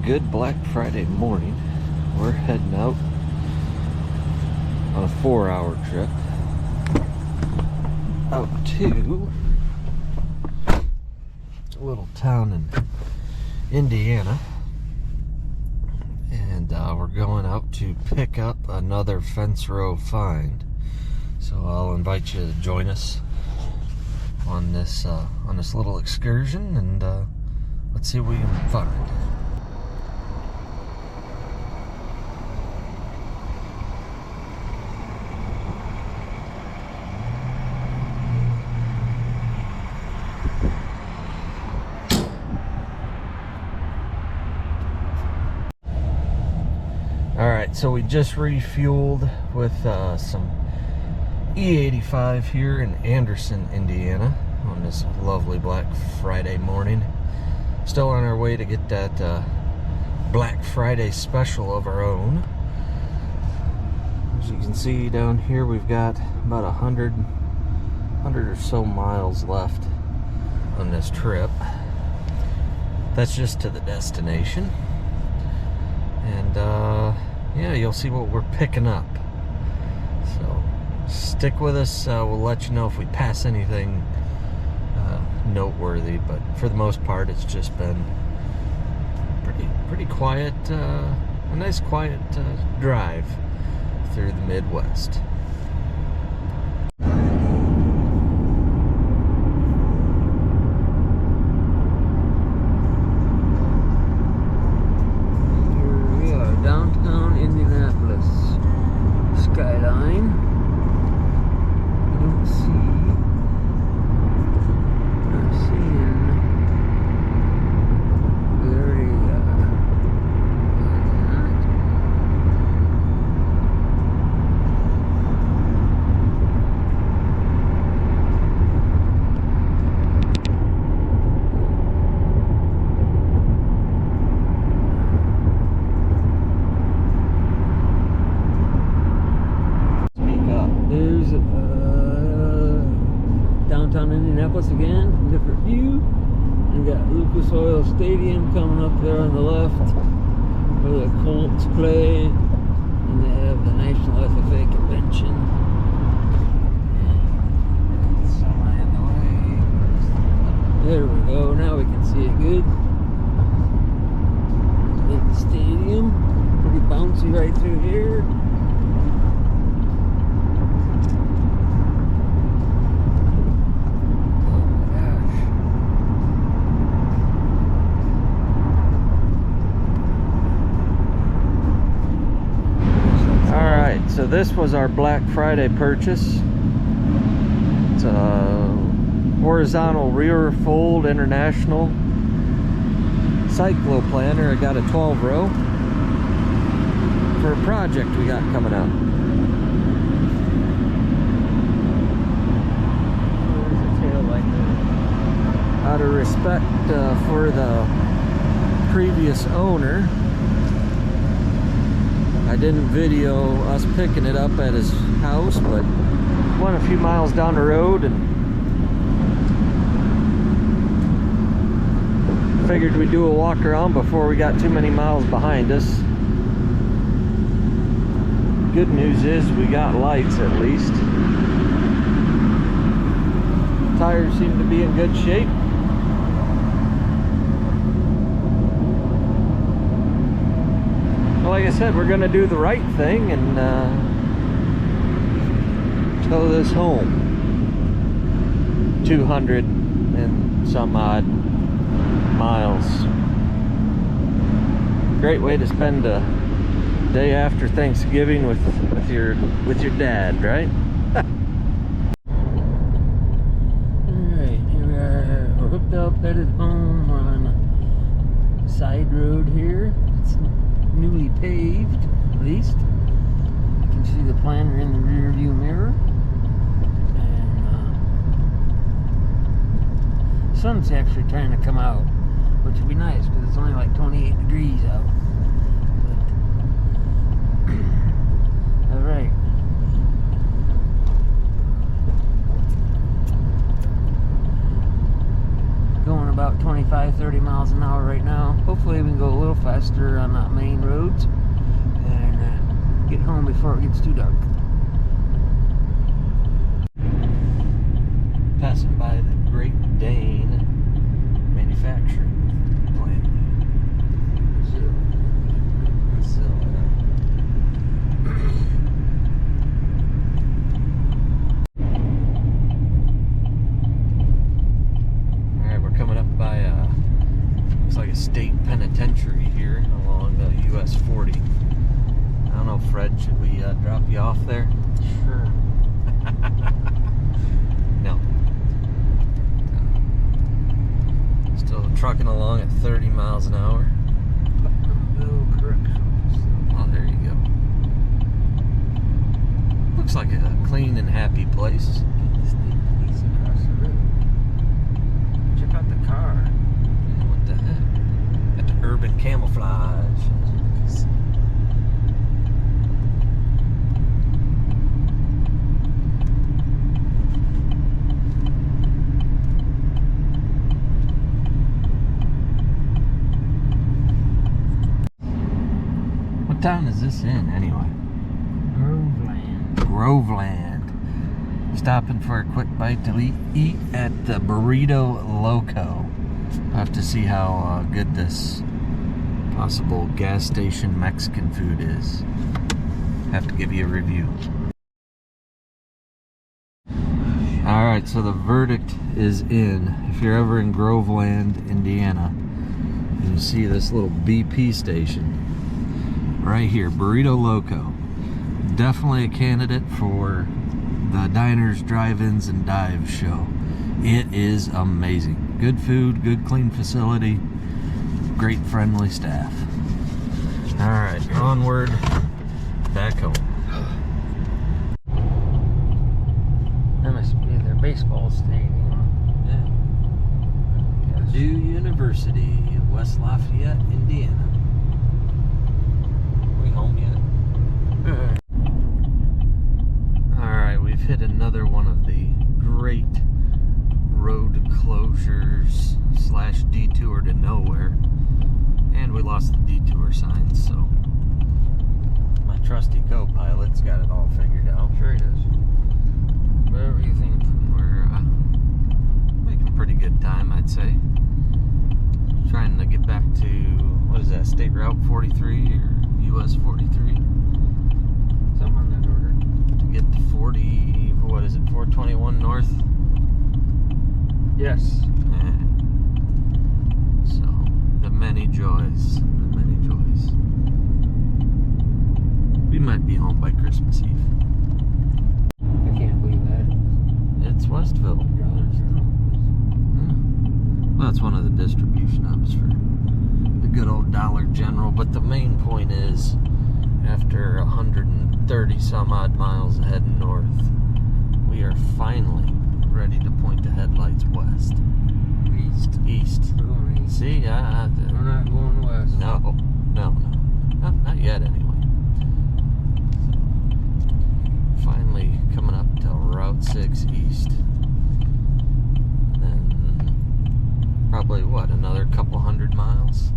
good Black Friday morning. We're heading out on a 4-hour trip out to a little town in Indiana, and we're going out to pick up another Fencerow find. So I'll invite you to join us on this little excursion, and let's see what we can find. Alright, so we just refueled with some E85 here in Anderson, Indiana on this lovely Black Friday morning. Still on our way to get that Black Friday special of our own. As you can see down here, we've got about 100 or so miles left on this trip. That's just to the destination. And yeah, you'll see what we're picking up. So stick with us. We'll let you know if we pass anything noteworthy, but for the most part it's just been pretty quiet, a nice quiet drive through the Midwest. There's downtown Indianapolis again, different view. You got Lucas Oil Stadium coming up there on the left, where the Colts play, and they have the National FFA Convention. Semi in the way. There we go. Now we can see it good. There's the stadium, pretty bouncy right through here. So this was our Black Friday purchase. It's a horizontal rear fold international cycloplaner. I got a 12-row for a project we got coming up. There's a tail light there. Out of respect for the previous owner, I didn't video us picking it up at his house, but went a few miles down the road and figured we'd do a walk around before we got too many miles behind us. Good news is we got lights at least. Tires seem to be in good shape. Like I said, we're gonna do the right thing and tow this home. 200 and some odd miles. Great way to spend a day after Thanksgiving with your dad, right? Alright, here we are. We're hooked up, headed home. We're on a side road here. It's newly paved, at least. You can see the planter in the rear view mirror. And the sun's actually trying to come out, which would be nice because it's only like 28 degrees out. But, alright. Going about 20 25, 30 miles an hour right now. Hopefully we can go a little faster on that main roads and get home before it gets too dark. Passing by the Great Dane manufacturing plant. Alright, we're coming up by looks like a state penitentiary here along the US 40. I don't know, Fred, should we drop you off there? Sure. No. Still trucking along at 30 miles an hour. No corrections. Oh, there you go. Looks like a clean and happy place. Get the state police across the road. Check out the car. Yeah, what the heck? Got the urban camouflage. What town is this in, anyway? Groveland. Groveland. Stopping for a quick bite to eat at the Burrito Loco. I'll have to see how good this possible gas station Mexican food is. Have to give you a review. Alright, so the verdict is in. If you're ever in Groveland, Indiana, you see this little BP station right here, Burrito Loco. Definitely a candidate for the diners, drive-ins, and dives show. It is amazing. Good food, good clean facility, great friendly staff. Alright, onward, back home. That must be their baseball stadium. Yeah. Purdue University, West Lafayette, Indiana. We home yet? Alright, we've hit another one of the great road closures slash detour to nowhere. And we lost the detour signs, so my trusty co-pilot's got it all figured out. Sure he does. Whatever you think. We're making pretty good time, I'd say. Trying to get back to, what is that, State Route 43 or US 43? Something on that order. To get to 40, what is it, 421 north? Yes. So, the many joys, the many joys. We might be home by Christmas Eve. I can't believe that. It's Westville. $1. Well, that's one of the distribution hubs for the good old Dollar General. But the main point is, after 130 some odd miles heading north, we are finally ready to point the headlights west. East. We're going east. See, We're not going west. no. Not yet, anyway. So, finally coming up to Route 6 East. Then, probably, what, another couple hundred miles?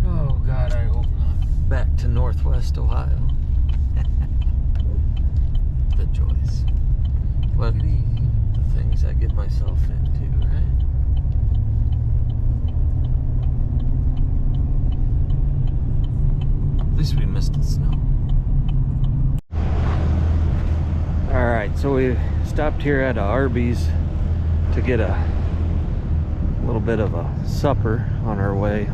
Oh, God, I hope not. Back to Northwest Ohio. The joys. What Take it easy. the things I get myself into, right? At least we missed the snow. Alright, so we stopped here at a Arby's to get a little bit of a supper on our way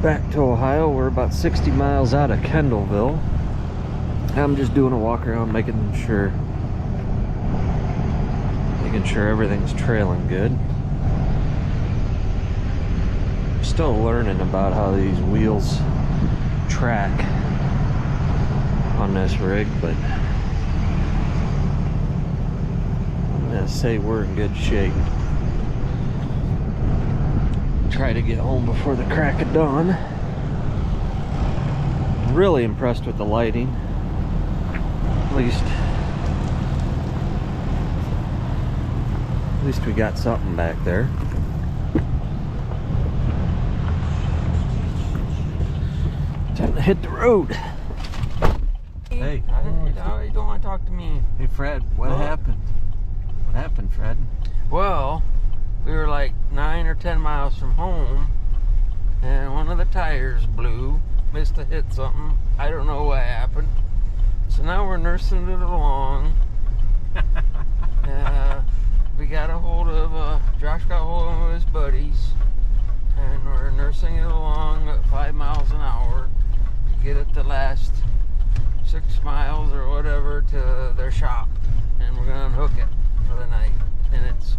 back to Ohio. We're about 60 miles out of Kendallville. I'm just doing a walk around, making sure everything's trailing good. Still learning about how these wheels track on this rig, but I'm gonna say we're in good shape. Try to get home before the crack of dawn. Really impressed with the lighting. At least we got something back there. hit the road. Hey. You don't want to talk to me. Hey, Fred, what happened? What happened, Fred? Well, we were like 9 or 10 miles from home, and one of the tires blew. Missed to hit something. I don't know what happened. So now we're nursing it along. We got a hold of, Josh got a hold of one of his buddies, and we're nursing it along at 5 miles an hour to get it the last 6 miles or whatever to their shop, and we're gonna unhook it for the night. And it's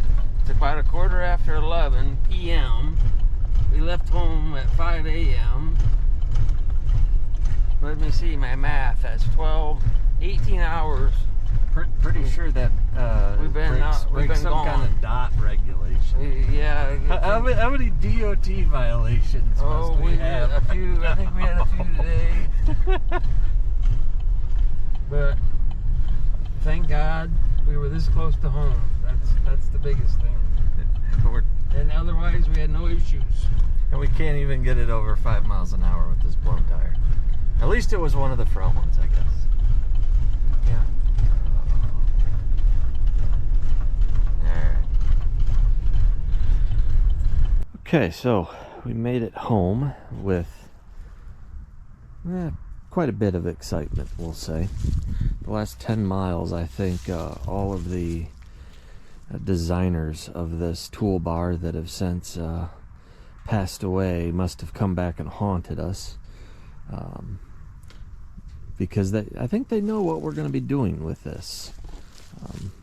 about a quarter after 11 p.m. We left home at 5 a.m. Let me see my math. That's 18 hours. Pretty sure that We've been some gone. kind of dot regulation. Yeah. How many DOT violations must we have? A few. I think we had a few today. But thank God we were this close to home. That's the biggest thing. And otherwise we had no issues. And we can't even get it over 5 miles an hour with this blown tire. At least it was one of the front ones, I guess. Yeah. Alright. Okay, so we made it home with quite a bit of excitement, we'll say. The last 10 miles, I think all of the designers of this toolbar that have since passed away must have come back and haunted us. Because I think they know what we're going to be doing with this.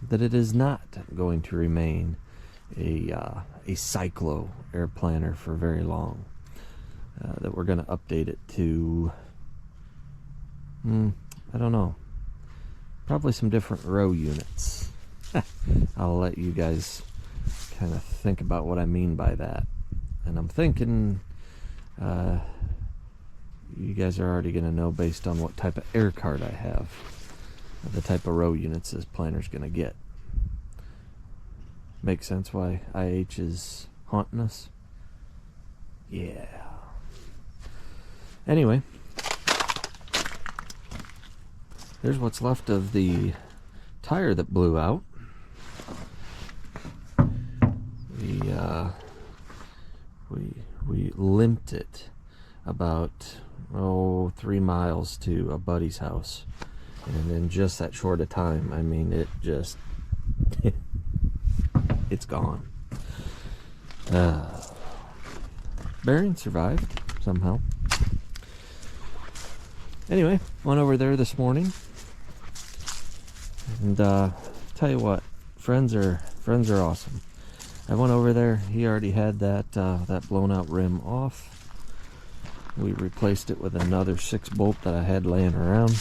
That it is not going to remain a cyclo airplaner for very long. That we're going to update it to, I don't know, probably some different row units. I'll let you guys kind of think about what I mean by that. And I'm thinking you guys are already going to know based on what type of air card I have, the type of row units this planer's going to get. Makes sense why IH is haunting us? Yeah. Anyway, there's what's left of the tire that blew out. We limped it about 3 miles to a buddy's house, and in just that short a time, I mean, it just it's gone. Bearing survived somehow. Anyway, went over there this morning, and tell you what, friends are awesome. I went over there. He already had that blown out rim off. We replaced it with another 6-bolt that I had laying around.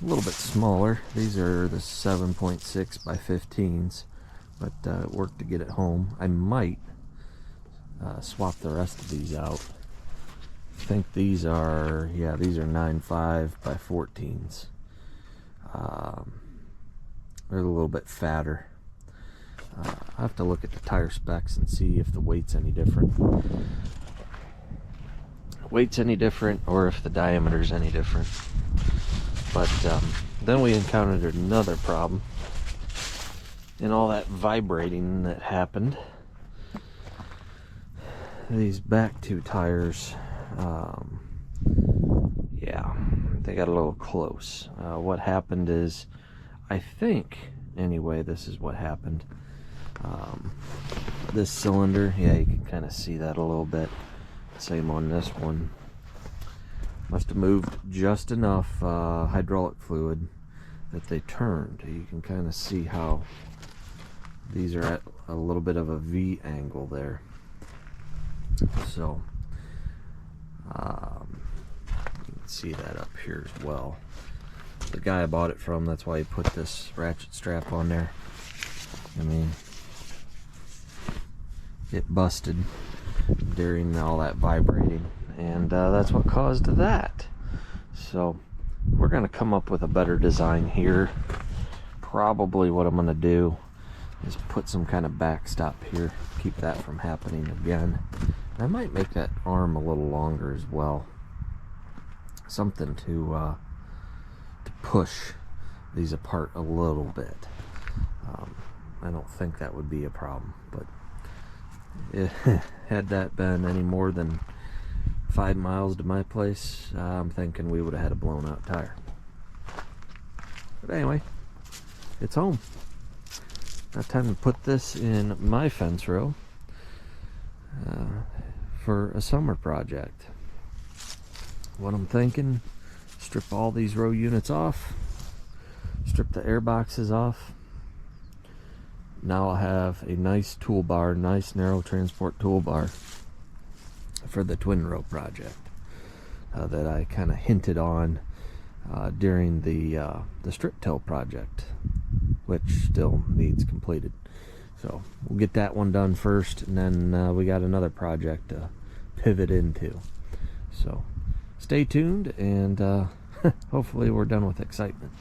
A little bit smaller. These are the 7.6 by 15s, but it worked to get it home. I might swap the rest of these out. I think these are 9.5 by 14s. They're a little bit fatter. I have to look at the tire specs and see if the weight's any different. Or if the diameter's any different. But then we encountered another problem in all that vibrating that happened. These back two tires, yeah, they got a little close. What happened is, I think, anyway, this is what happened. This cylinder, yeah, you can kind of see that a little bit. Same on this one. Must have moved just enough hydraulic fluid that they turned. You can kind of see how these are at a little bit of a V angle there. So you can see that up here as well. The guy I bought it from, that's why he put this ratchet strap on there. I mean, it busted during all that vibrating, and that's what caused that. So we're going to come up with a better design here. Probably what I'm going to do Just put some kind of backstop here, keep that from happening again. I might make that arm a little longer as well. Something to push these apart a little bit. I don't think that would be a problem, but had that been any more than 5 miles to my place, I'm thinking we would have had a blown out tire. But anyway, it's home. Now time to put this in my fence row for a summer project. What I'm thinking, strip all these row units off, strip the air boxes off. Now I'll have a nice toolbar, nice narrow transport toolbar for the twin row project that I kind of hinted on during the strip till project, which still needs completed. So we'll get that one done first, and then we got another project to pivot into. So stay tuned, and hopefully we're done with excitement.